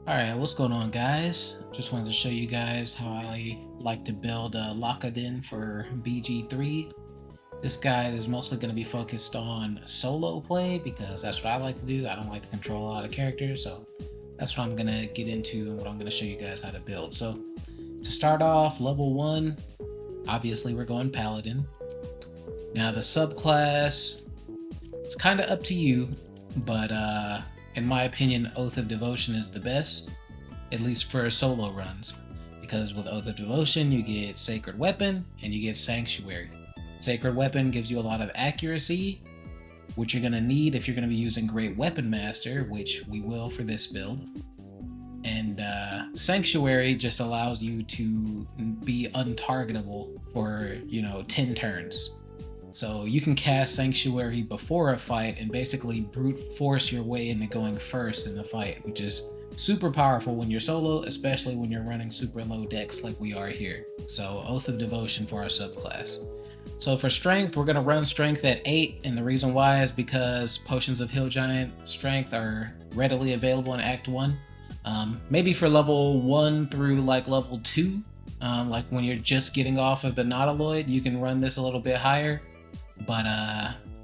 Alright, what's going on, guys? Just wanted to show you guys how I like to build a Paladin for BG3. This guide is mostly going to be focused on solo play because that's what I like to do. I don't like to control a lot of characters, so that's what I'm going to get into and what I'm going to show you guys how to build. So to start off, level 1, obviously we're going Paladin. Now the subclass, it's kind of up to you, but in my opinion, Oath of Devotion is the best, at least for solo runs, because with Oath of Devotion you get Sacred Weapon and you get Sanctuary. Sacred Weapon gives you a lot of accuracy, which you're going to need if you're going to be using Great Weapon Master, which we will for this build. And Sanctuary just allows you to be untargetable for, 10 turns. So you can cast Sanctuary before a fight and basically brute force your way into going first in the fight, which is super powerful when you're solo, especially when you're running super low decks like we are here. So Oath of Devotion for our subclass. So for strength, we're going to run strength at 8, and the reason why is because potions of Hill Giant strength are readily available in Act 1. Maybe for level 1 through like level 2, like when you're just getting off of the Nautiloid, you can run this a little bit higher. But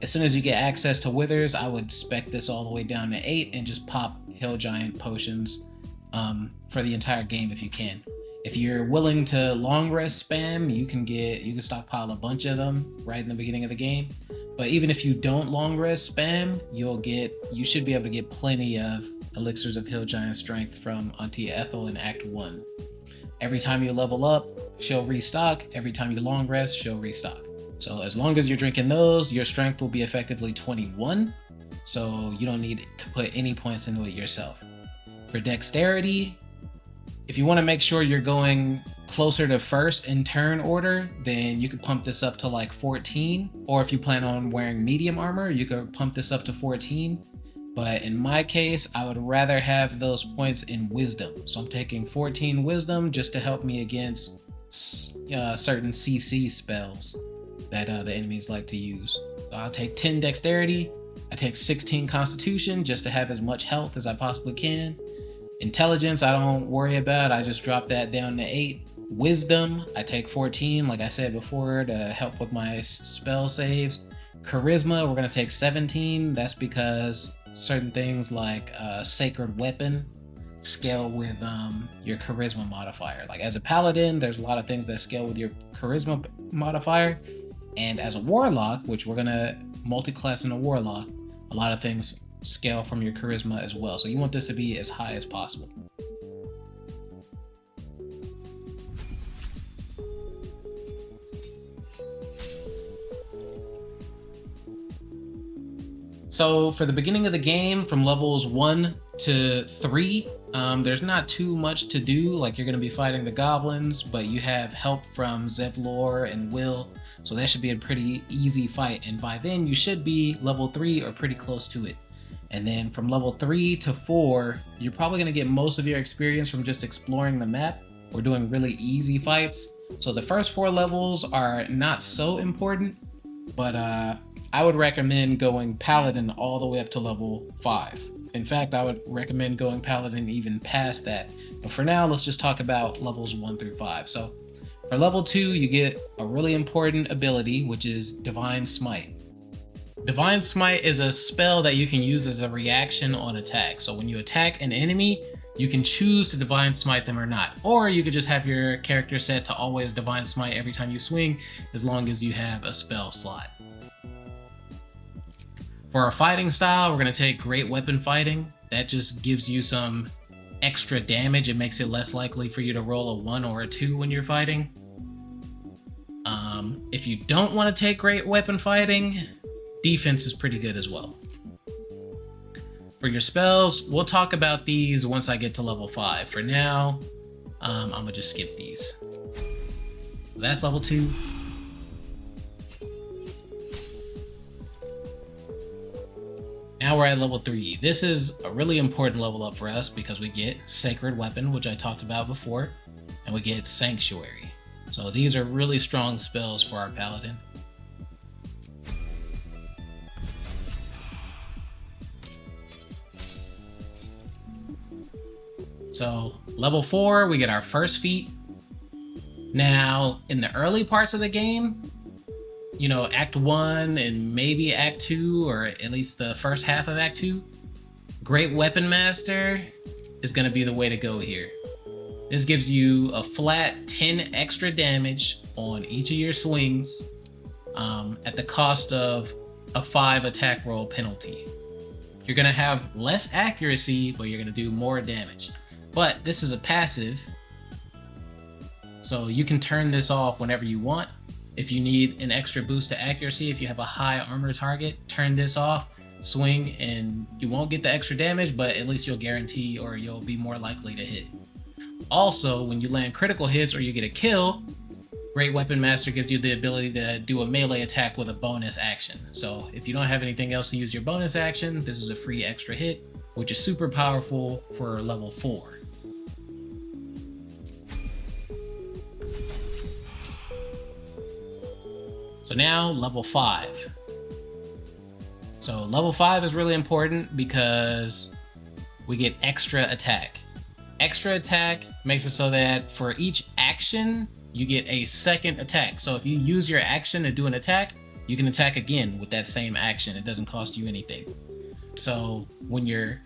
as soon as you get access to Withers, I would spec this all the way down to 8 and just pop Hill Giant potions for the entire game if you can. If you're willing to long rest spam, you can stockpile a bunch of them right in the beginning of the game. But even if you don't long rest spam, you should be able to get plenty of elixirs of Hill Giant strength from Auntie Ethel in Act 1. Every time you level up, she'll restock. Every time you long rest, she'll restock. So as long as you're drinking those, your strength will be effectively 21. So you don't need to put any points into it yourself. For dexterity, if you want to make sure you're going closer to first in turn order, then you could pump this up to like 14. Or if you plan on wearing medium armor, you could pump this up to 14. But in my case, I would rather have those points in wisdom. So I'm taking 14 wisdom just to help me against certain CC spells that the enemies like to use. So I'll take 10 dexterity, I take 16 constitution just to have as much health as I possibly can. Intelligence I don't worry about, I just drop that down to 8. Wisdom I take 14, like I said before, to help with my spell saves. Charisma we're going to take 17, that's because certain things like Sacred Weapon scale with your charisma modifier. Like as a paladin, there's a lot of things that scale with your charisma modifier. And as a warlock, which we're gonna multi-class in a warlock, a lot of things scale from your charisma as well. So you want this to be as high as possible. So for the beginning of the game, from levels 1 to 3, there's not too much to do. Like you're gonna be fighting the goblins, but you have help from Zevlor and Will. So that should be a pretty easy fight. And by then you should be level 3 or pretty close to it. And then from level 3 to 4, you're probably gonna get most of your experience from just exploring the map or doing really easy fights. So the first 4 levels are not so important, but I would recommend going Paladin all the way up to level 5. In fact, I would recommend going Paladin even past that. But for now, let's just talk about levels 1 through 5. So for level 2, you get a really important ability, which is Divine Smite. Divine Smite is a spell that you can use as a reaction on attack. So when you attack an enemy, you can choose to Divine Smite them or not. Or you could just have your character set to always Divine Smite every time you swing, as long as you have a spell slot. For our fighting style, we're going to take Great Weapon Fighting. That just gives you some extra damage. It makes it less likely for you to roll a 1 or a 2 when you're fighting. If you don't want to take Great Weapon Fighting, defense is pretty good as well. For your spells, we'll talk about these once I get to level 5. For now, I'm going to just skip these. That's level 2. Now we're at level 3. This is a really important level up for us because we get Sacred Weapon, which I talked about before, and we get Sanctuary. So these are really strong spells for our Paladin. So level 4, we get our first feat. Now, in the early parts of the game, you know, Act 1 and maybe Act 2, or at least the first half of Act 2, Great Weapon Master is going to be the way to go here. This gives you a flat 10 extra damage on each of your swings at the cost of a 5 attack roll penalty. You're going to have less accuracy, but you're going to do more damage. But this is a passive, so you can turn this off whenever you want. If you need an extra boost to accuracy, if you have a high armor target, turn this off, swing, and you won't get the extra damage, but at least you'll guarantee, or you'll be more likely to hit. Also, when you land critical hits or you get a kill, Great Weapon Master gives you the ability to do a melee attack with a bonus action. So if you don't have anything else to use your bonus action, this is a free extra hit, which is super powerful for level 4. So now level 5. So level 5 is really important because we get extra attack. Extra attack makes it so that for each action, you get a second attack. So if you use your action to do an attack, you can attack again with that same action. It doesn't cost you anything. So when you're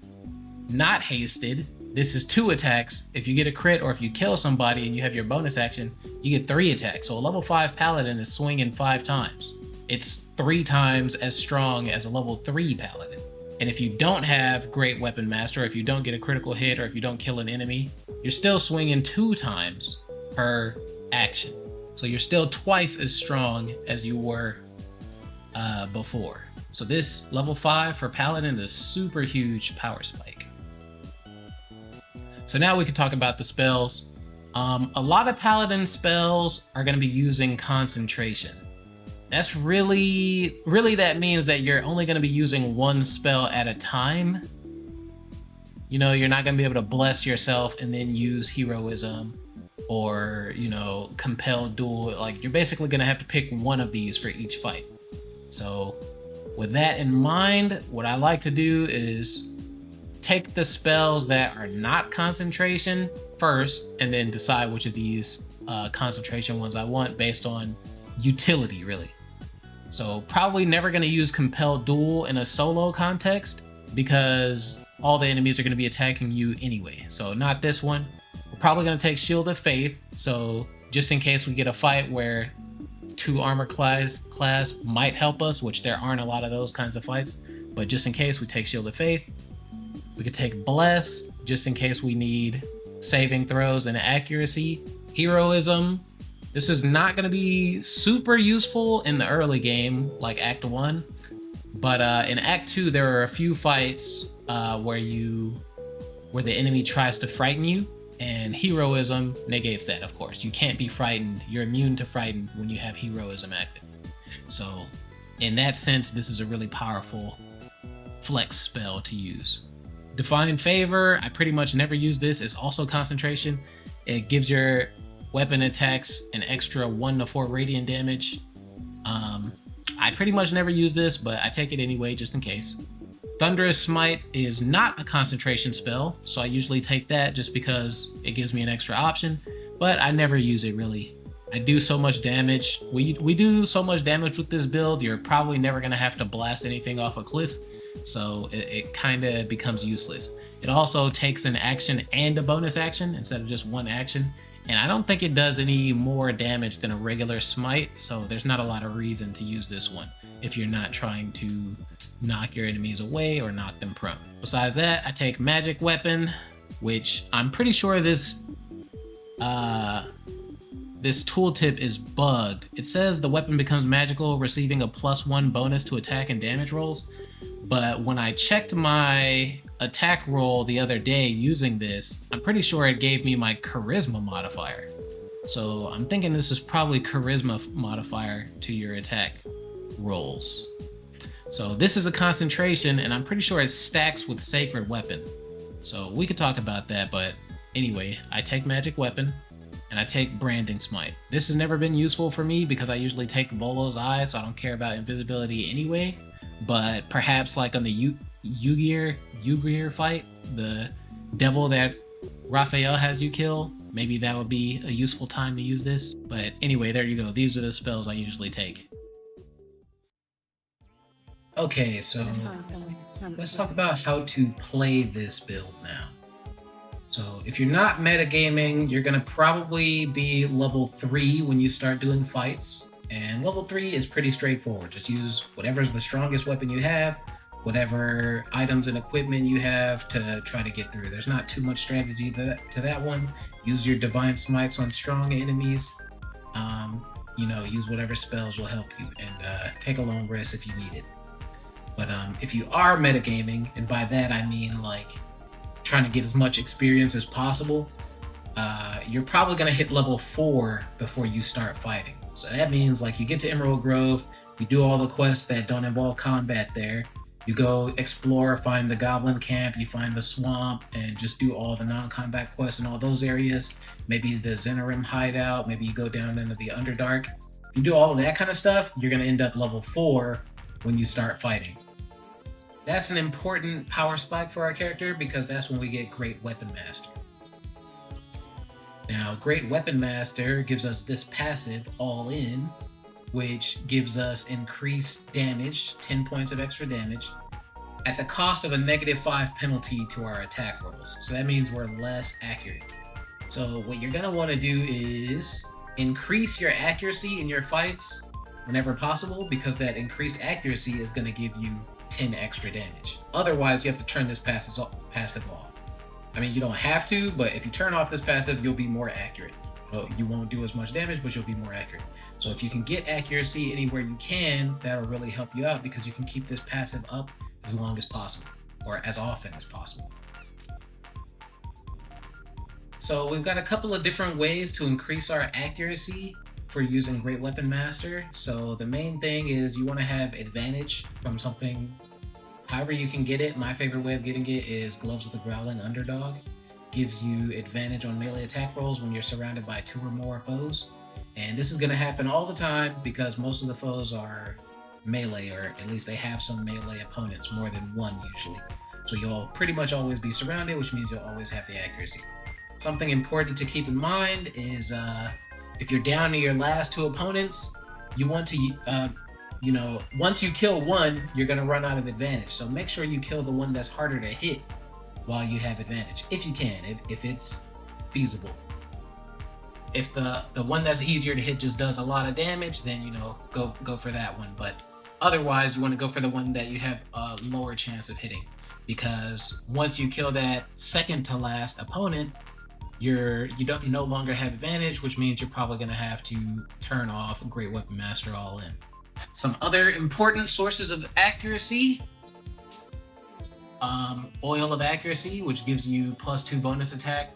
not hasted, this is 2 attacks. If you get a crit or if you kill somebody and you have your bonus action, you get 3 attacks. So a level 5 paladin is swinging 5 times. It's 3 times as strong as a level 3 paladin. And if you don't have Great Weapon Master, or if you don't get a critical hit, or if you don't kill an enemy, you're still swinging 2 times per action. So you're still twice as strong as you were before. So this level 5 for paladin is a super huge power spike. So now we can talk about the spells. A lot of paladin spells are going to be using concentration. That's really that means that you're only going to be using one spell at a time. You know, you're not going to be able to bless yourself and then use heroism or, you know, compel duel. Like, you're basically going to have to pick one of these for each fight. So with that in mind, what I like to do is take the spells that are not concentration first and then decide which of these concentration ones I want based on utility, really. So probably never going to use compel duel in a solo context because all the enemies are going to be attacking you anyway. So not this one. We're probably going to take Shield of Faith. So just in case we get a fight where 2 armor class might help us, which there aren't a lot of those kinds of fights, but just in case, we take Shield of Faith. We could take Bless just in case we need saving throws and accuracy. Heroism. This is not going to be super useful in the early game, like Act 1. But in Act 2, there are a few fights where the enemy tries to frighten you, and heroism negates that, of course. You can't be frightened. You're immune to frightened when you have heroism active. So in that sense, this is a really powerful flex spell to use. Divine Favor, I pretty much never use this. It's also concentration. It gives your weapon attacks an extra 1 to 4 radiant damage. I pretty much never use this, but I take it anyway just in case. Thunderous Smite is not a concentration spell, so I usually take that just because it gives me an extra option, but I never use it really. I do so much damage. We do so much damage with this build, you're probably never going to have to blast anything off a cliff, so it kind of becomes useless. It also takes an action and a bonus action instead of just one action. And I don't think it does any more damage than a regular smite, so there's not a lot of reason to use this one if you're not trying to knock your enemies away or knock them prone. Besides that, I take Magic Weapon, which I'm pretty sure this tooltip is bugged. It says the weapon becomes magical, receiving a +1 bonus to attack and damage rolls. But when I checked my attack roll the other day using this, I'm pretty sure it gave me my charisma modifier. So I'm thinking this is probably charisma modifier to your attack rolls. So this is a concentration, and I'm pretty sure it stacks with Sacred Weapon. So we could talk about that, but anyway, I take Magic Weapon and I take Branding Smite. This has never been useful for me because I usually take Volo's Eye, so I don't care about invisibility anyway. But perhaps like on the Ygir fight, the devil that Raphael has you kill, maybe that would be a useful time to use this. But anyway, there you go. These are the spells I usually take. Okay, so let's talk about how to play this build now. So if you're not metagaming, you're going to probably be level 3 when you start doing fights. And level 3 is pretty straightforward. Just use whatever's the strongest weapon you have, whatever items and equipment you have to try to get through. There's not too much strategy to that one. Use your divine smites on strong enemies. Use whatever spells will help you, and take a long rest if you need it. But if you are metagaming, and by that I mean like trying to get as much experience as possible, you're probably going to hit level 4 before you start fighting. So that means like you get to Emerald Grove, you do all the quests that don't involve combat there, you go explore, find the goblin camp, you find the swamp, and just do all the non-combat quests in all those areas. Maybe the Zenarim hideout, maybe you go down into the Underdark. If you do all of that kind of stuff, you're going to end up level 4 when you start fighting. That's an important power spike for our character because that's when we get Great Weapon Master. Now, Great Weapon Master gives us this passive, All In, which gives us increased damage, 10 points of extra damage, at the cost of a -5 penalty to our attack rolls. So that means we're less accurate. So what you're going to want to do is increase your accuracy in your fights whenever possible, because that increased accuracy is going to give you 10 extra damage. Otherwise, you have to turn this passive off. I mean, you don't have to, but if you turn off this passive, you'll be more accurate. Well, you won't do as much damage, but you'll be more accurate. So if you can get accuracy anywhere you can, that'll really help you out because you can keep this passive up as long as possible, or as often as possible. So we've got a couple of different ways to increase our accuracy for using Great Weapon Master. So the main thing is you want to have advantage from something. However you can get it. My favorite way of getting it is Gloves of the Growling Underdog. Gives you advantage on melee attack rolls when you're surrounded by 2 or more foes. And this is going to happen all the time because most of the foes are melee, or at least they have some melee opponents, more than one usually. So you'll pretty much always be surrounded, which means you'll always have the accuracy. Something important to keep in mind is if you're down to your last 2 opponents, you want to once you kill one, you're going to run out of advantage. So make sure you kill the one that's harder to hit while you have advantage, if you can, if it's feasible. If the one that's easier to hit just does a lot of damage, then go for that one. But otherwise, you want to go for the one that you have a lower chance of hitting, because once you kill that second to last opponent, you no longer have advantage, which means you're probably going to have to turn off Great Weapon Master All In. Some other important sources of accuracy: Oil of Accuracy, which gives you +2 bonus attack,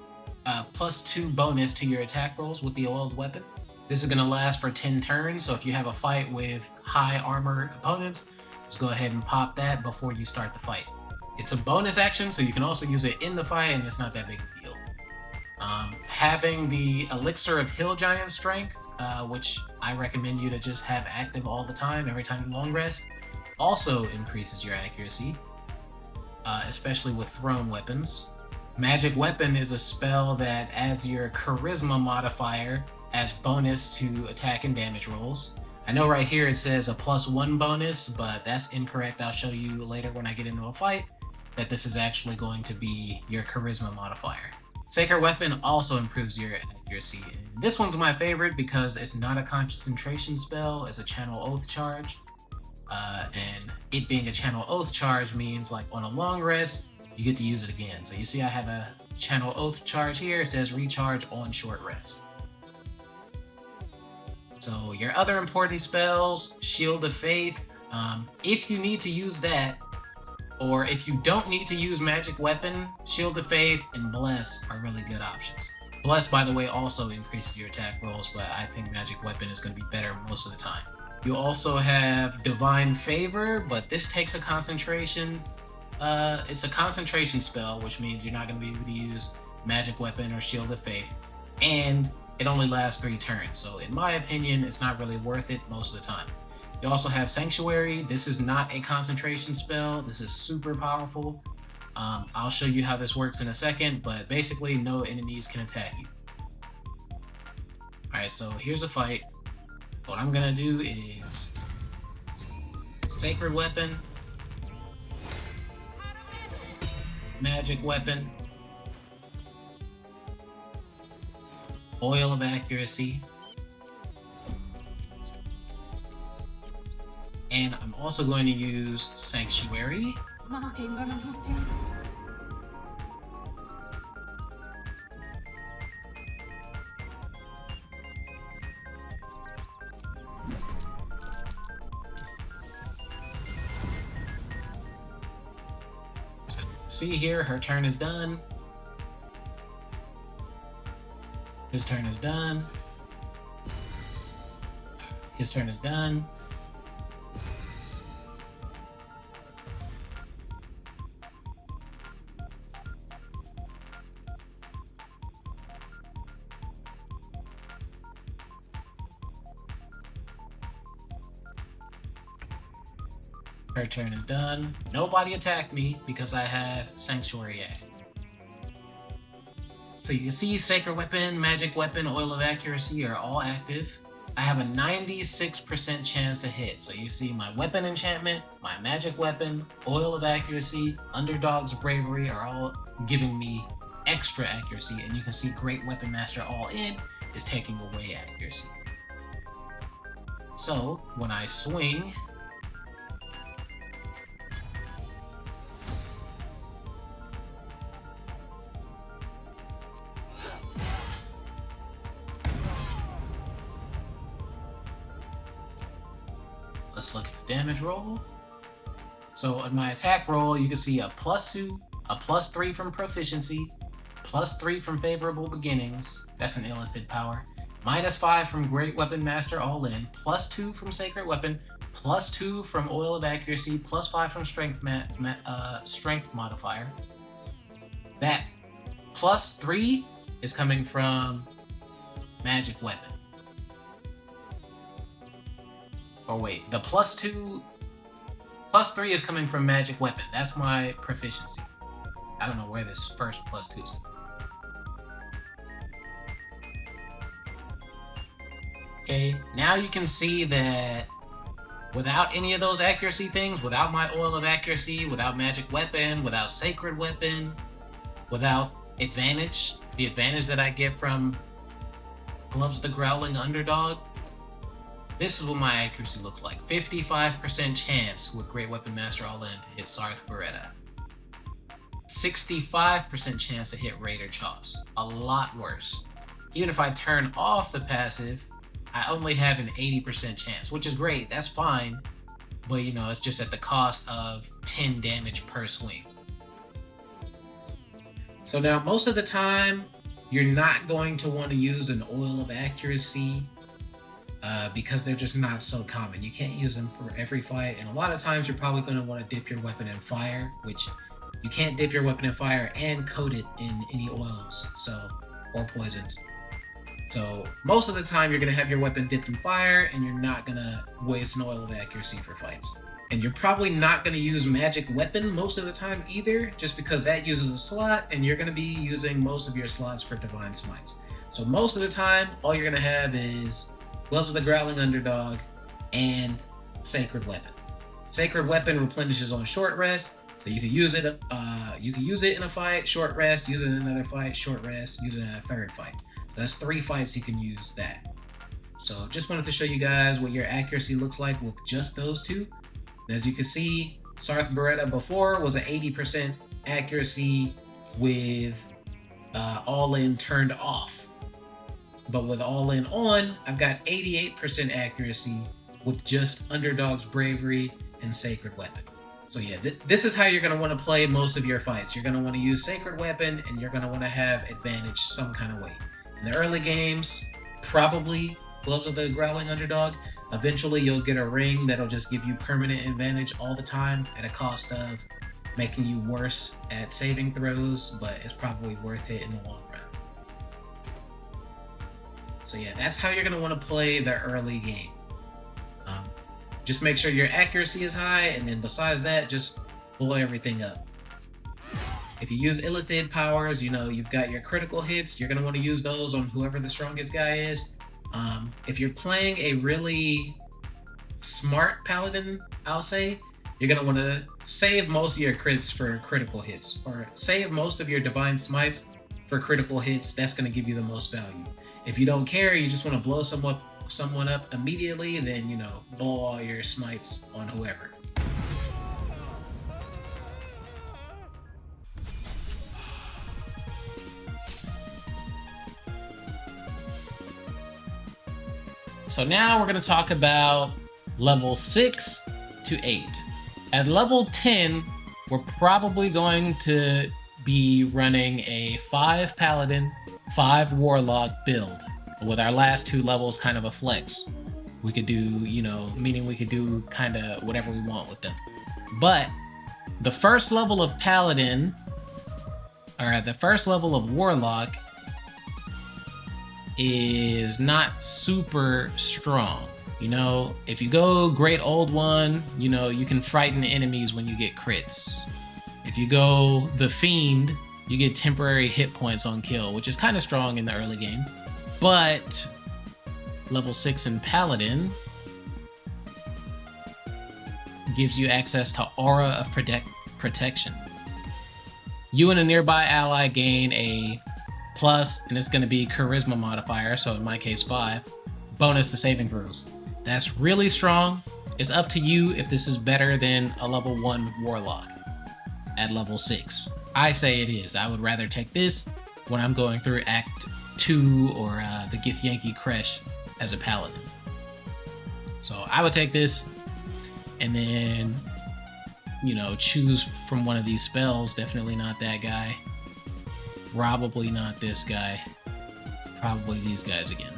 +2 bonus to your attack rolls with the oiled weapon. This is going to last for 10 turns, so if you have a fight with high armor opponents, just go ahead and pop that before you start the fight. It's a bonus action, so you can also use it in the fight, and it's not that big of a deal. Having the Elixir of Hill Giant Strength, which I recommend you to just have active all the time, every time you long rest, also increases your accuracy, especially with thrown weapons. Magic Weapon is a spell that adds your Charisma modifier as bonus to attack and damage rolls. I know right here it says a +1 bonus, but that's incorrect. I'll show you later when I get into a fight that this is actually going to be your Charisma modifier. Sacred Weapon also improves your accuracy. This one's my favorite because it's not a concentration spell, it's a Channel Oath charge. And it being a Channel Oath charge means, like, on a long rest, you get to use it again. So you see I have a Channel Oath charge here. It says recharge on short rest. So your other important spells, Shield of Faith, if you need to use that, or if you don't need to use Magic Weapon, Shield of Faith and Bless are really good options. Bless, by the way, also increases your attack rolls, but I think Magic Weapon is going to be better most of the time. You also have Divine Favor, but this takes a concentration. It's a concentration spell, which means you're not going to be able to use Magic Weapon or Shield of Faith, and it only lasts 3 turns. So in my opinion, it's not really worth it most of the time. You also have Sanctuary. This is not a concentration spell. This is super powerful. I'll show you how this works in a second, but basically no enemies can attack you. Alright, so here's a fight. What I'm gonna do is Sacred Weapon, Magic Weapon, Oil of Accuracy, and I'm also going to use Sanctuary. See here, her turn is done. His turn is done. His turn is done. Her turn is done. Nobody attacked me because I have Sanctuary Act. So you can see Sacred Weapon, Magic Weapon, Oil of Accuracy are all active. I have a 96% chance to hit. So you see my Weapon Enchantment, my Magic Weapon, Oil of Accuracy, Underdog's Bravery are all giving me extra accuracy. And you can see Great Weapon Master all in is taking away accuracy. So when I swing, let's look at the damage roll. So on my attack roll, you can see a +2, a +3 from proficiency, +3 from favorable beginnings. That's an illithid power. -5 from Great Weapon Master all in, +2 from Sacred Weapon, +2 from Oil of Accuracy, +5 from Strength Strength modifier. That +3 is coming from Magic Weapon. Oh wait, the +3 is coming from Magic Weapon. That's my proficiency. I don't know where this first +2 is. Okay, now you can see that without any of those accuracy things, without my Oil of Accuracy, without Magic Weapon, without Sacred Weapon, without advantage, the advantage that I get from Gloves of the Growling Underdog, this is what my accuracy looks like. 55% chance with Great Weapon Master all in to hit Sarth Beretta. 65% chance to hit Raider Choss. A lot worse. Even if I turn off the passive, I only have an 80% chance, which is great, that's fine. But you know, it's just at the cost of 10 damage per swing. So now most of the time, you're not going to want to use an Oil of Accuracy because they're just not so common. You can't use them for every fight, and a lot of times you're probably going to want to dip your weapon in fire, which you can't dip your weapon in fire and coat it in any oils, or poisons. So most of the time you're going to have your weapon dipped in fire, and you're not going to waste an Oil of Accuracy for fights. And you're probably not going to use Magic Weapon most of the time either, just because that uses a slot, and you're going to be using most of your slots for Divine Smites. So most of the time, all you're going to have is Gloves of the Growling Underdog and Sacred Weapon. Sacred Weapon replenishes on short rest, so you can use it. You can use it in a fight, short rest, use it in another fight, short rest, use it in a third fight. So that's 3 fights you can use that. So just wanted to show you guys what your accuracy looks like with just those two. As you can see, Sarth Beretta before was an 80% accuracy with all in turned off. But with all in on, I've got 88% accuracy with just Underdog's Bravery and Sacred Weapon. So yeah, this is how you're going to want to play most of your fights. You're going to want to use Sacred Weapon, and you're going to want to have advantage some kind of way. In the early games, probably Gloves of the Growling Underdog. Eventually you'll get a ring that'll just give you permanent advantage all the time at a cost of making you worse at saving throws, but it's probably worth it in the long run. So yeah, that's how you're going to want to play the early game. Just make sure your accuracy is high, and then besides that, just blow everything up. if you use illithid powers, you know, you've got your critical hits. You're going to want to use those on whoever the strongest guy is. If you're playing a really smart paladin, I'll say, you're going to want to save most of your crits for critical hits, or save most of your divine smites for critical hits. That's going to give you the most value. If you don't care, you just want to blow someone up immediately, then, you know, blow all your smites on whoever. So now we're going to talk about level 6 to 8. At level 10, we're probably going to be running a 5 Paladin, 5 Warlock build, with our last 2 levels kind of a flex. We could do, you know, meaning we could do kind of whatever we want with them. But the first level of Paladin, or the first level of Warlock, is not super strong. You know, if you go Great Old One, you know, you can frighten enemies when you get crits. If you go the Fiend, you get temporary hit points on kill, which is kind of strong in the early game. But level 6 in Paladin gives you access to Aura of Protection. You and a nearby ally gain a plus, and it's going to be Charisma modifier, so in my case 5, bonus to saving throws. That's really strong. It's up to you if this is better than a level 1 Warlock at level 6. I say it is. I would rather take this when I'm going through Act 2 or the Githyanki Kresh as a Paladin. So I would take this and then, you know, choose from one of these spells. Definitely not that guy. Probably not this guy. Probably these guys again.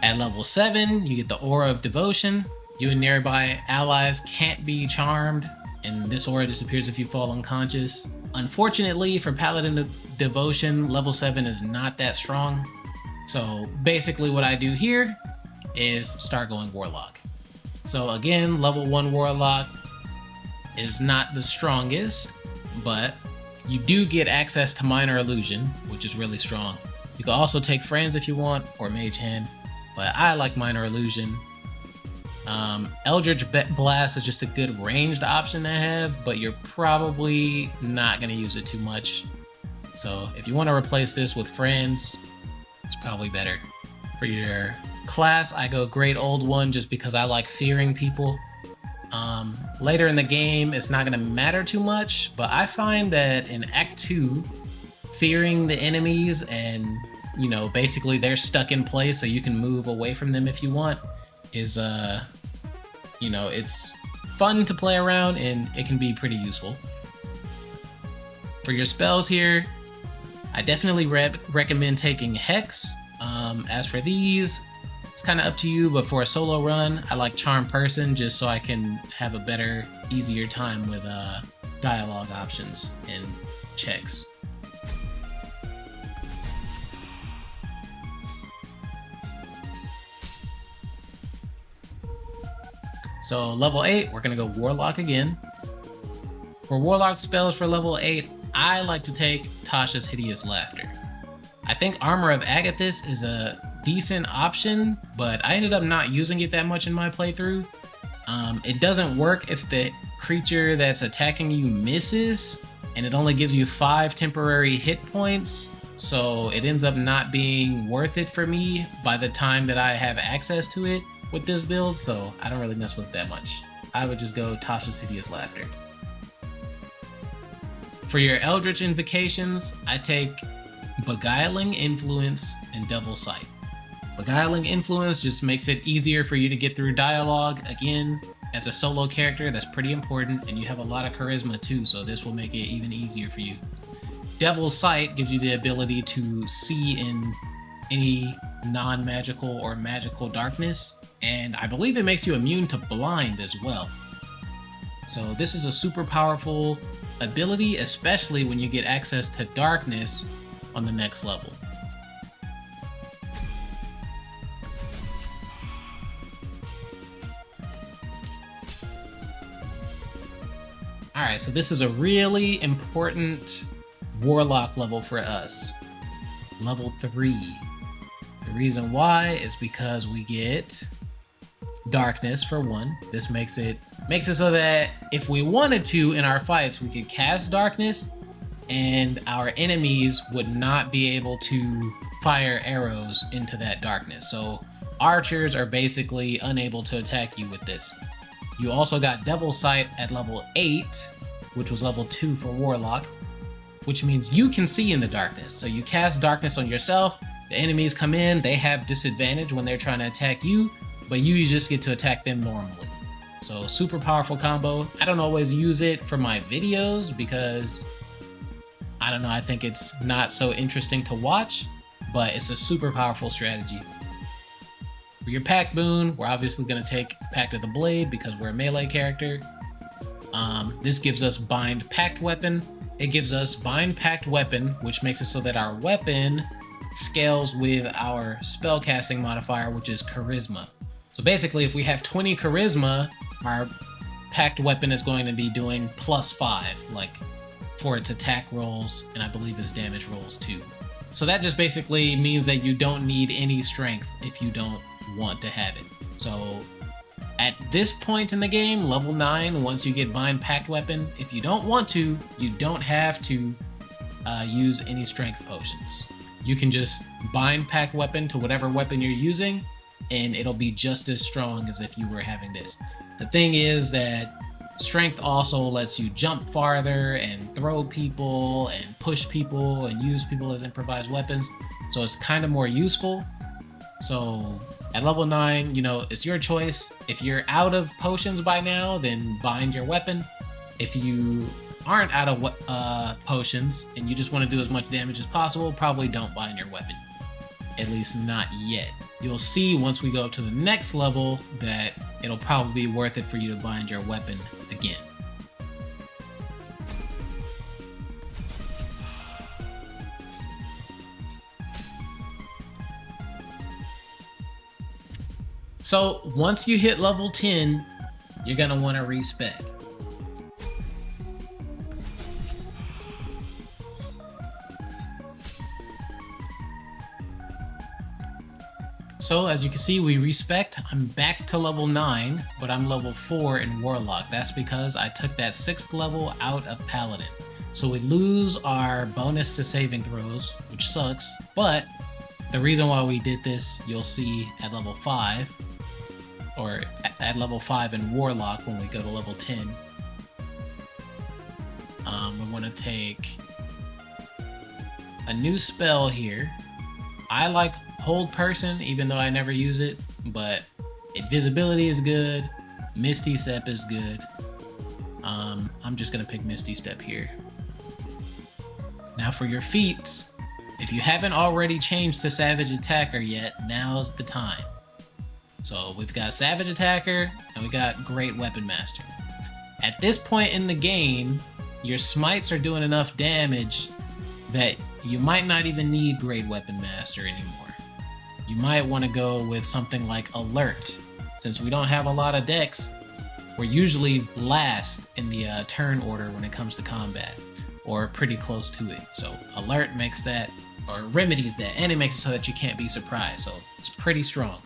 At level 7, you get the Aura of Devotion. You and nearby allies can't be charmed, and this aura disappears if you fall unconscious. Unfortunately, for Paladin Devotion, level 7 is not that strong. So basically what I do here is start going Warlock. So again, level 1 Warlock is not the strongest, but you do get access to Minor Illusion, which is really strong. You can also take Friends if you want, or Mage Hand, but I like Minor Illusion. Eldritch Blast is just a good ranged option to have, but you're probably not going to use it too much. So if you want to replace this with Friends, it's probably better. For your class, I go Great Old One just because I like fearing people. Later in the game, it's not going to matter too much, but I find that in Act 2, fearing the enemies and, you know, basically they're stuck in place so you can move away from them if you want is, you know, it's fun to play around and it can be pretty useful. For your spells here, I definitely recommend taking Hex. As for these, it's kind of up to you, but for a solo run, I like Charm Person just so I can have a better, easier time with dialogue options and checks. So level 8, we're gonna go Warlock again. For Warlock spells for level 8, I like to take Tasha's Hideous Laughter. I think Armor of Agathis is a decent option, but I ended up not using it that much in my playthrough. It doesn't work if the creature that's attacking you misses, and it only gives you 5 temporary hit points, so it ends up not being worth it for me by the time that I have access to it with this build, so I don't really mess with it that much. I would just go Tasha's Hideous Laughter. For your Eldritch Invocations, I take Beguiling Influence and Double Sight. Beguiling Influence just makes it easier for you to get through dialogue. Again, as a solo character, that's pretty important, and you have a lot of charisma too, so this will make it even easier for you. Devil's Sight gives you the ability to see in any non-magical or magical darkness, and I believe it makes you immune to blind as well. So this is a super powerful ability, especially when you get access to darkness on the next level. All right, so this is a really important Warlock level for us. Level 3. The reason why is because we get darkness for one. This makes it so that if we wanted to in our fights, we could cast darkness and our enemies would not be able to fire arrows into that darkness. So archers are basically unable to attack you with this. You also got Devil Sight at level 8, which was level 2 for Warlock, which means you can see in the darkness. So you cast darkness on yourself, the enemies come in, they have disadvantage when they're trying to attack you, but you just get to attack them normally. So super powerful combo. I don't always use it for my videos because, I don't know, I think it's not so interesting to watch, but it's a super powerful strategy. For your Pact Boon, we're obviously going to take Pact of the Blade because we're a melee character. This gives us Bind Pact Weapon. It gives us Bind Pact Weapon, which makes it so that our weapon scales with our spellcasting modifier, which is Charisma. So basically, if we have 20 Charisma, our Pact Weapon is going to be doing +5, like for its attack rolls, and I believe its damage rolls too. So that just basically means that you don't need any strength if you don't want to have it. So at this point in the game, level 9, once you get Bind Pact Weapon, if you don't want to, you don't have to use any strength potions. You can just Bind Pact Weapon to whatever weapon you're using, and it'll be just as strong as if you were having this. The thing is that strength also lets you jump farther and throw people and push people and use people as improvised weapons, so it's kind of more useful. So at level 9, you know, it's your choice. If you're out of potions by now, then bind your weapon. If you aren't out of potions and you just want to do as much damage as possible, probably don't bind your weapon. At least not yet. You'll see once we go up to the next level that it'll probably be worth it for you to bind your weapon again. So once you hit level 10, you're gonna want to respec. So as you can see, we respect. I'm back to level 9, but I'm level 4 in Warlock. That's because I took that 6th level out of Paladin. So we lose our bonus to saving throws, which sucks, but the reason why we did this, you'll see at level 5, or at level 5 in Warlock when we go to level 10. We want to take a new spell here. I like Hold Person, even though I never use it, but Invisibility is good, Misty Step is good. I'm just gonna pick Misty Step here. Now for your feats, if you haven't already changed to Savage Attacker yet, now's the time. So we've got Savage Attacker and we got Great Weapon Master. At this point in the game, your smites are doing enough damage that you might not even need Great Weapon Master anymore. You might want to go with something like Alert. Since we don't have a lot of decks, we're usually last in the turn order when it comes to combat, or pretty close to it. So Alert makes that, or remedies that, and it makes it so that you can't be surprised. So it's pretty strong.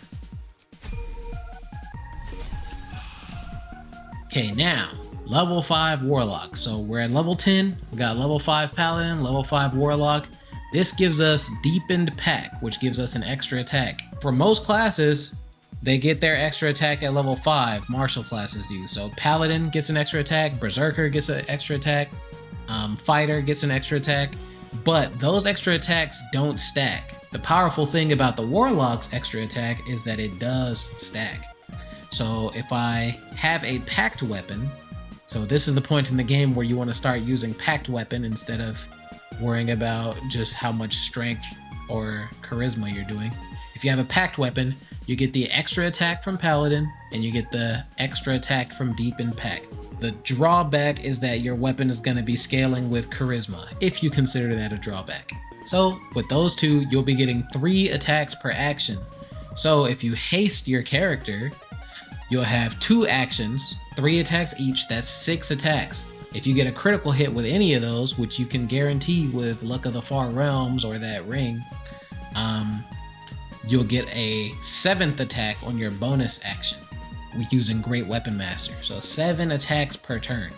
Okay, now level 5 Warlock. So we're at level 10. We got level 5 Paladin, level 5 Warlock. This gives us Deepened Pack, which gives us an extra attack. For most classes, they get their extra attack at level 5. Martial classes do. So Paladin gets an extra attack, Berserker gets an extra attack, Fighter gets an extra attack, but those extra attacks don't stack. The powerful thing about the Warlock's extra attack is that it does stack. So if I have a Pact Weapon, so this is the point in the game where you want to start using Pact Weapon instead of worrying about just how much strength or charisma you're doing. If you have a Pact Weapon, you get the extra attack from Paladin and you get the extra attack from Deepened Pack. The drawback is that your weapon is going to be scaling with charisma, if you consider that a drawback. So with those two, you'll be getting 3 attacks per action. So if you haste your character, you'll have 2 actions, 3 attacks each, that's 6 attacks. If you get a critical hit with any of those, which you can guarantee with Luck of the Far Realms or that ring, you'll get a 7th attack on your bonus action with using Great Weapon Master. So 7 attacks per turn.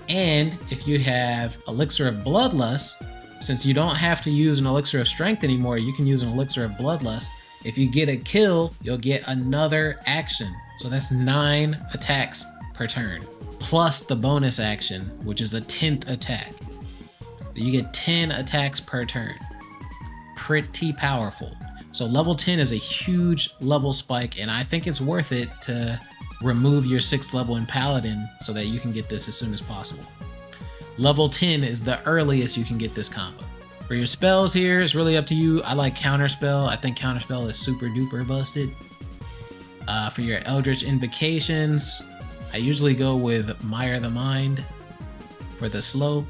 And if you have Elixir of Bloodlust, since you don't have to use an Elixir of Strength anymore, you can use an Elixir of Bloodlust. If you get a kill, you'll get another action. So that's 9 attacks per turn, plus the bonus action, which is a 10th attack. You get 10 attacks per turn. Pretty powerful. So level 10 is a huge level spike, and I think it's worth it to remove your 6th level in Paladin so that you can get this as soon as possible. Level 10 is the earliest you can get this combo. For your spells here, it's really up to you. I like Counterspell. I think Counterspell is super duper busted. For your Eldritch Invocations, I usually go with Mire the Mind for the slow.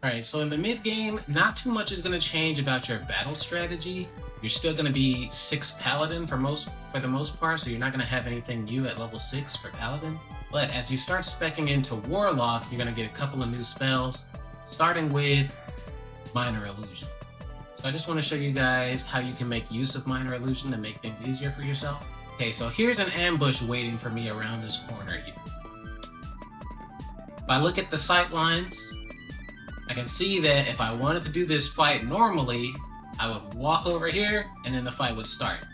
Alright, so in the mid game, not too much is going to change about your battle strategy. You're still going to be 6 Paladin for the most part, so you're not going to have anything new at level 6 for Paladin. But as you start speccing into Warlock, you're going to get a couple of new spells, starting with Minor Illusion. So I just want to show you guys how you can make use of Minor Illusion to make things easier for yourself. Okay, so here's an ambush waiting for me around this corner here. If I look at the sight lines, I can see that if I wanted to do this fight normally, I would walk over here and then the fight would start.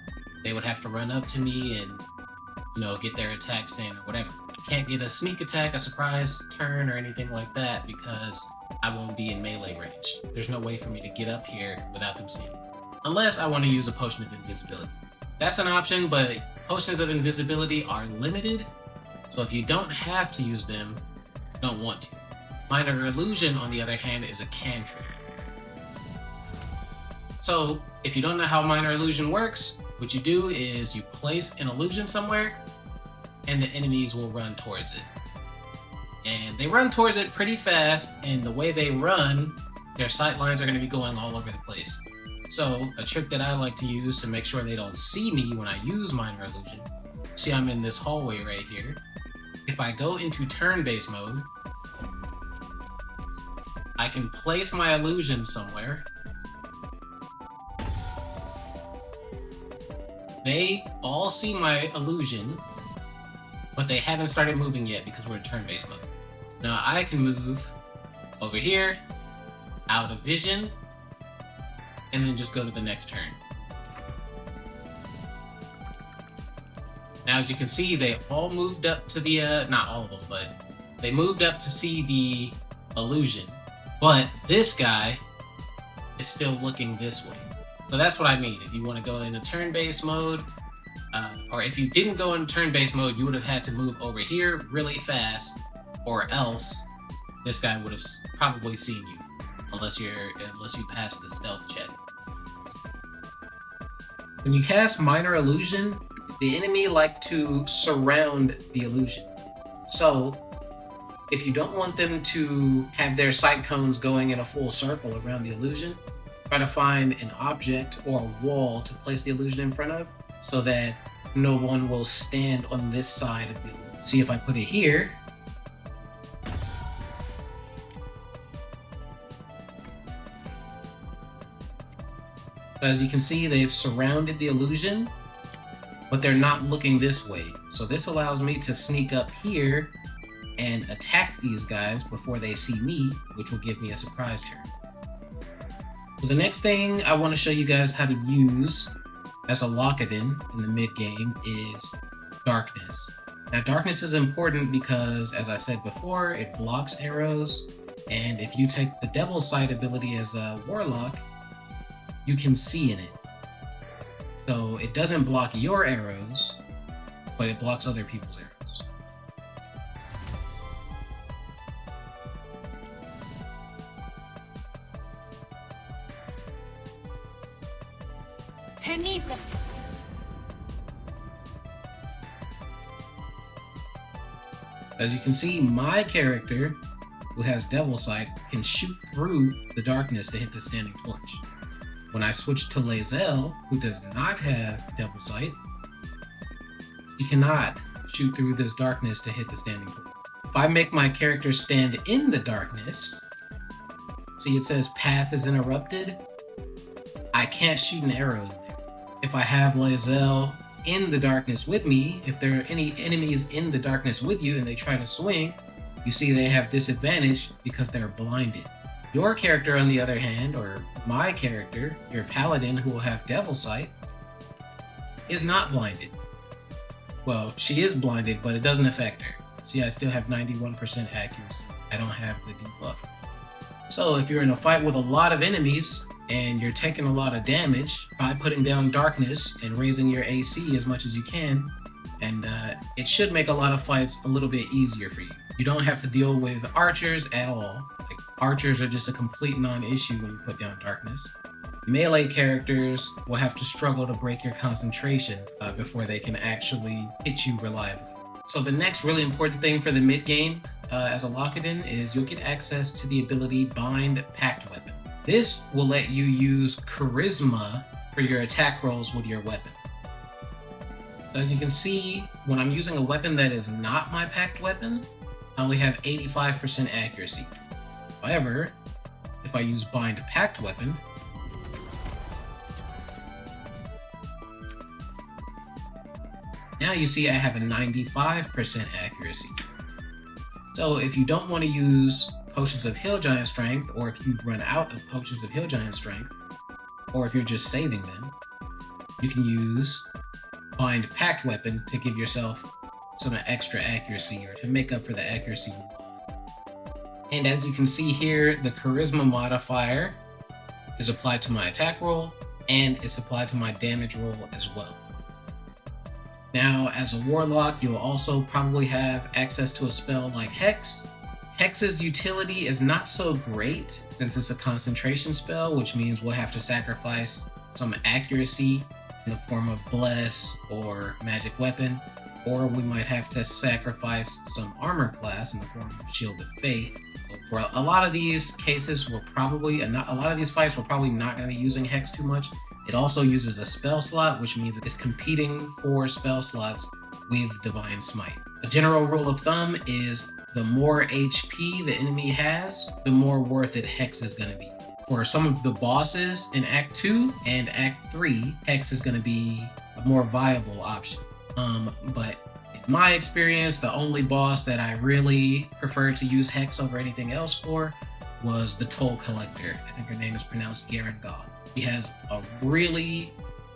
They would have to run up to me and, get their attacks in or whatever. I can't get a sneak attack, a surprise turn, or anything like that because I won't be in melee range. There's no way for me to get up here without them seeing me. Unless I want to use a Potion of Invisibility. That's an option, but Potions of Invisibility are limited, so if you don't have to use them, you don't want to. Minor Illusion, on the other hand, is a cantrip. So, if you don't know how Minor Illusion works, what you do is you place an illusion somewhere, and the enemies will run towards it. And they run towards it pretty fast, and the way they run, their sight lines are going to be going all over the place. So, a trick that I like to use to make sure they don't see me when I use Minor Illusion, see I'm in this hallway right here. If I go into turn-based mode, I can place my illusion somewhere. They all see my illusion, but they haven't started moving yet because we're in turn-based mode. Now I can move over here, out of vision, and then just go to the next turn. Now as you can see, they all moved up to the, not all of them, but they moved up to see the illusion. But this guy is still looking this way. So that's what I mean. If you want to go into turn-based mode, or if you didn't go into turn-based mode, you would have had to move over here really fast, or else this guy would have probably seen you, unless you pass the stealth check. When you cast Minor Illusion, the enemy like to surround the illusion. So if you don't want them to have their sight cones going in a full circle around the illusion, try to find an object or a wall to place the illusion in front of so that no one will stand on this side of it. See, if I put it here, as you can see, they've surrounded the illusion, but they're not looking this way. So this allows me to sneak up here and attack these guys before they see me, which will give me a surprise turn. So the next thing I want to show you guys how to use as a Lock-it-in in the mid game is Darkness. Now Darkness is important because, as I said before, it blocks arrows, and if you take the Devil's Sight ability as a Warlock, you can see in it. So it doesn't block your arrows, but it blocks other people's arrows. As you can see, my character, who has Devil Sight, can shoot through the darkness to hit the standing torch. When I switch to Lae'zel, who does not have Devil Sight, he cannot shoot through this darkness to hit the standing point. If I make my character stand in the darkness, see it says path is interrupted, I can't shoot an arrow in there. If I have Lae'zel in the darkness with me, if there are any enemies in the darkness with you and they try to swing, you see they have disadvantage because they're blinded. Your character, on the other hand, or my character, your paladin who will have Devil Sight, is not blinded. Well, she is blinded, but it doesn't affect her. See, I still have 91% accuracy. I don't have the debuff. So if you're in a fight with a lot of enemies and you're taking a lot of damage, by putting down darkness and raising your AC as much as you can, and it should make a lot of fights a little bit easier for you. You don't have to deal with archers at all. Like, archers are just a complete non-issue when you put down darkness. Melee characters will have to struggle to break your concentration before they can actually hit you reliably. So the next really important thing for the mid game as a Lockadin is you'll get access to the ability Bind Pact Weapon. This will let you use Charisma for your attack rolls with your weapon. So as you can see, when I'm using a weapon that is not my Pact Weapon, I only have 85% accuracy. However, if I use Bind Pact Weapon, now you see I have a 95% accuracy. So if you don't want to use Potions of Hill Giant Strength, or if you've run out of Potions of Hill Giant Strength, or if you're just saving them, you can use Bind Pact Weapon to give yourself some extra accuracy, or to make up for the accuracy. And as you can see here, the Charisma modifier is applied to my attack roll, and it's applied to my damage roll as well. Now, as a Warlock, you'll also probably have access to a spell like Hex. Hex's utility is not so great since it's a concentration spell, which means we'll have to sacrifice some accuracy in the form of Bless or Magic Weapon, or we might have to sacrifice some armor class in the form of Shield of Faith. For a lot of these cases, a lot of these fights, we're probably not going to be using Hex too much. It also uses a spell slot, which means it's competing for spell slots with Divine Smite. A general rule of thumb is the more HP the enemy has, the more worth it Hex is going to be. For some of the bosses in Act 2 and Act 3, Hex is going to be a more viable option. But in my experience, the only boss that I really prefer to use Hex over anything else for was the Toll Collector. I think her name is pronounced Garen Goth. He has a really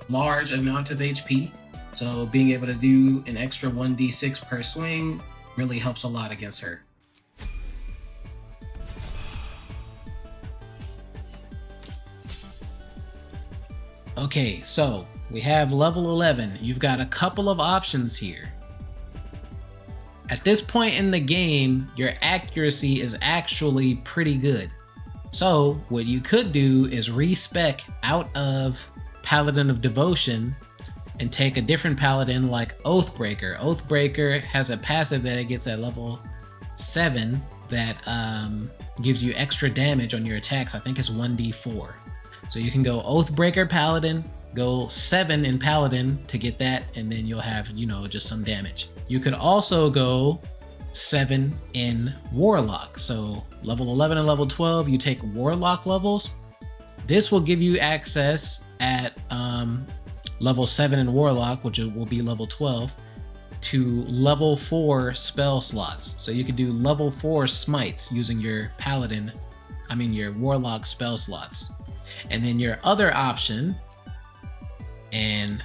large amount of HP, so being able to do an extra 1d6 per swing really helps a lot against her. Okay, so we have level 11. You've got a couple of options here. At this point in the game, your accuracy is actually pretty good. So what you could do is respec out of Paladin of Devotion and take a different paladin like Oathbreaker. Oathbreaker has a passive that it gets at level 7 that gives you extra damage on your attacks. I think it's 1d4. So you can go Oathbreaker Paladin, go 7 in Paladin to get that, and then you'll have, just some damage. You could also go 7 in Warlock. So level 11 and level 12, you take Warlock levels. This will give you access at level 7 in Warlock, which will be level 12, to level 4 spell slots. So you could do level 4 smites using your your Warlock spell slots. And then your other option, and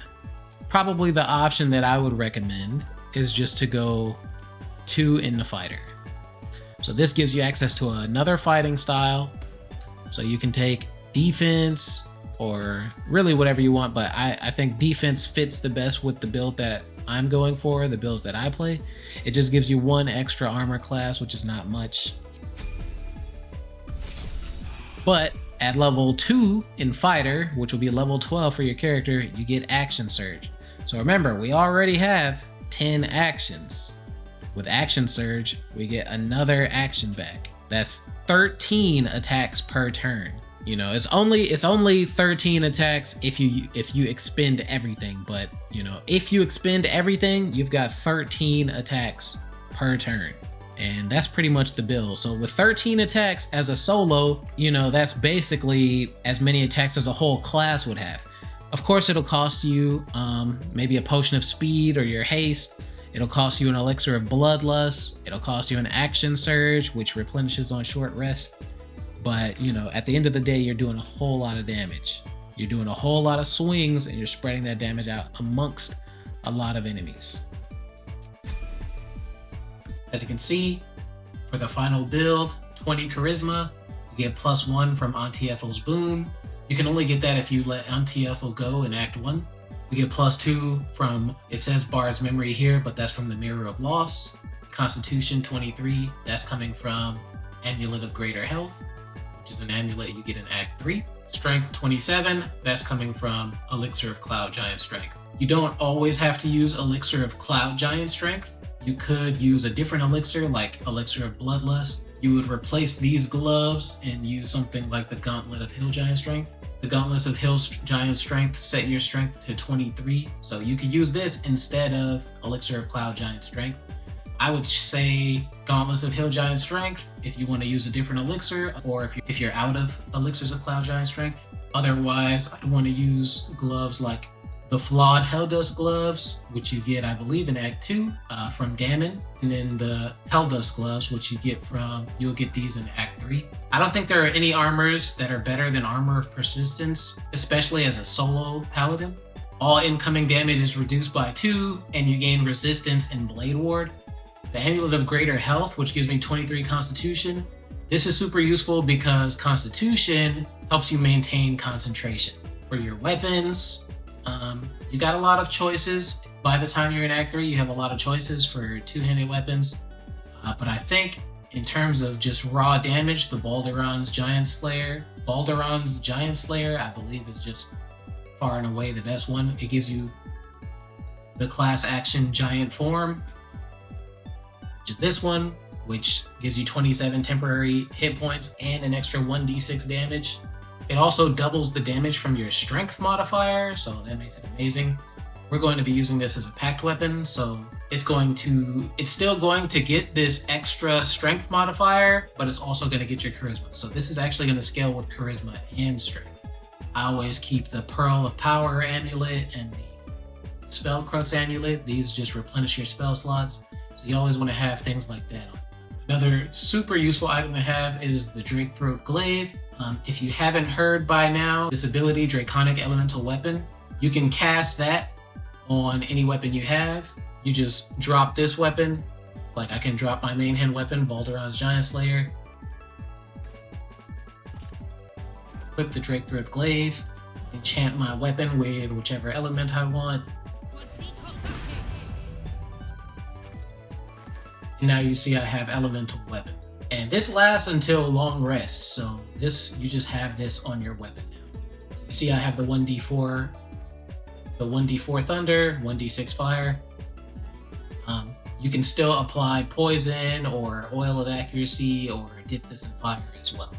probably the option that I would recommend, is just to go 2 in the Fighter. So this gives you access to another fighting style. So you can take defense or really whatever you want, but I think defense fits the best with the build that I'm going for, the builds that I play. It just gives you 1 extra armor class, which is not much. But at level 2 in Fighter, which will be level 12 for your character, you get Action Surge. So remember, we already have 10 actions. With Action Surge, we get another action back. That's 13 attacks per turn. You know, it's only 13 attacks if you expend everything, but you know, if you expend everything, you've got 13 attacks per turn. And that's pretty much the build. So with 13 attacks as a solo, you know, that's basically as many attacks as a whole class would have. Of course, it'll cost you maybe a potion of speed or your haste. It'll cost you an elixir of bloodlust. It'll cost you an action surge, which replenishes on short rest. But, you know, at the end of the day, you're doing a whole lot of damage. You're doing a whole lot of swings, and you're spreading that damage out amongst a lot of enemies. As you can see, for the final build, 20 charisma, you get +1 from Auntie Ethel's boon. You can only get that if you let Auntie Ethel go in Act 1. We get +2 from, it says Bard's Memory here, but that's from the Mirror of Loss. Constitution 23, that's coming from Amulet of Greater Health, which is an amulet you get in Act 3. Strength 27, that's coming from Elixir of Cloud Giant Strength. You don't always have to use Elixir of Cloud Giant Strength. You could use a different elixir like Elixir of Bloodlust. You would replace these gloves and use something like the Gauntlet of Hill Giant Strength. The Gauntlets of Hill Giant Strength set your strength to 23, so you could use this instead of Elixir of Cloud Giant Strength. I would say Gauntlets of Hill Giant Strength if you want to use a different elixir, or if you're out of Elixirs of Cloud Giant Strength. Otherwise, I want to use gloves like the Flawed Helldust Gloves, which you get, I believe, in Act 2 from Gammon, and then the Helldust Gloves, which you'll get these in Act 3. I don't think there are any armors that are better than Armor of Persistence, especially as a solo paladin. All incoming damage is reduced by 2, and you gain resistance and Blade Ward. The Amulet of Greater Health, which gives me 23 Constitution. This is super useful because Constitution helps you maintain concentration. For your weapons, you got a lot of choices. By the time you're in Act 3, you have a lot of choices for two-handed weapons. But I think in terms of just raw damage, the Baldur's Giant Slayer, I believe, is just far and away the best one. It gives you the class action Giant Form, which is this one, which gives you 27 temporary hit points and an extra 1d6 damage. It also doubles the damage from your strength modifier, so that makes it amazing. We're going to be using this as a packed weapon, so it's still going to get this extra strength modifier, but it's also going to get your charisma. So this is actually going to scale with charisma and strength. I always keep the Pearl of Power amulet and the Spell Crux amulet. These just replenish your spell slots, so you always want to have things like that on. Another super useful item to have is the Drake Throat Glaive. If you haven't heard by now, this ability, Draconic Elemental Weapon, you can cast that on any weapon you have. You just drop this weapon, like I can drop my main hand weapon, Baldur's Giant Slayer. Equip the Drake Throat Glaive, enchant my weapon with whichever element I want. And now you see I have Elemental Weapon. And this lasts until long rest, so you just have this on your weapon now. You see I have the 1d4 thunder, 1d6 fire. You can still apply poison or oil of accuracy or dip this in fire as well.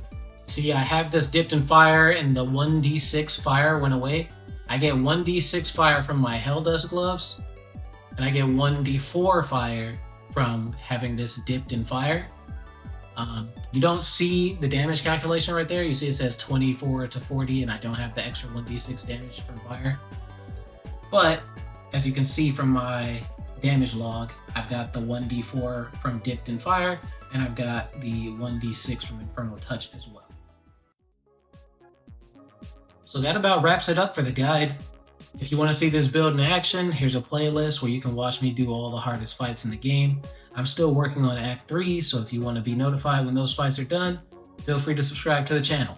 See, I have this dipped in fire and the 1d6 fire went away. I get 1d6 fire from my Helldust gloves, and I get 1d4 fire from having this dipped in fire. You don't see the damage calculation right there. You see it says 24 to 40, and I don't have the extra 1d6 damage from fire. But as you can see from my damage log, I've got the 1d4 from dipped in fire, and I've got the 1d6 from Infernal Touch as well. So that about wraps it up for the guide. If you want to see this build in action, here's a playlist where you can watch me do all the hardest fights in the game. I'm still working on Act 3, so if you want to be notified when those fights are done, feel free to subscribe to the channel.